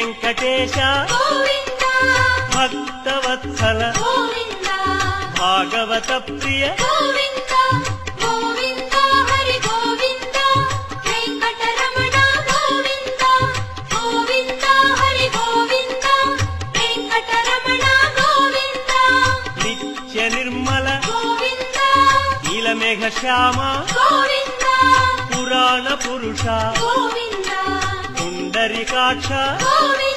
వెంకటేశ గోవింద భక్తవత్సల గోవింద భాగవత ప్రియ గోవింద గోవింద హరి గోవింద వెంకటరమణ గోవింద గోవింద హరి గోవింద వెంకటరమణ గోవింద నిత్య నిర్మల గోవింద నీలమేఘ శ్యామ గోవింద పురాణ పురుష గోవింద పుండరీకాక్ష గోవింద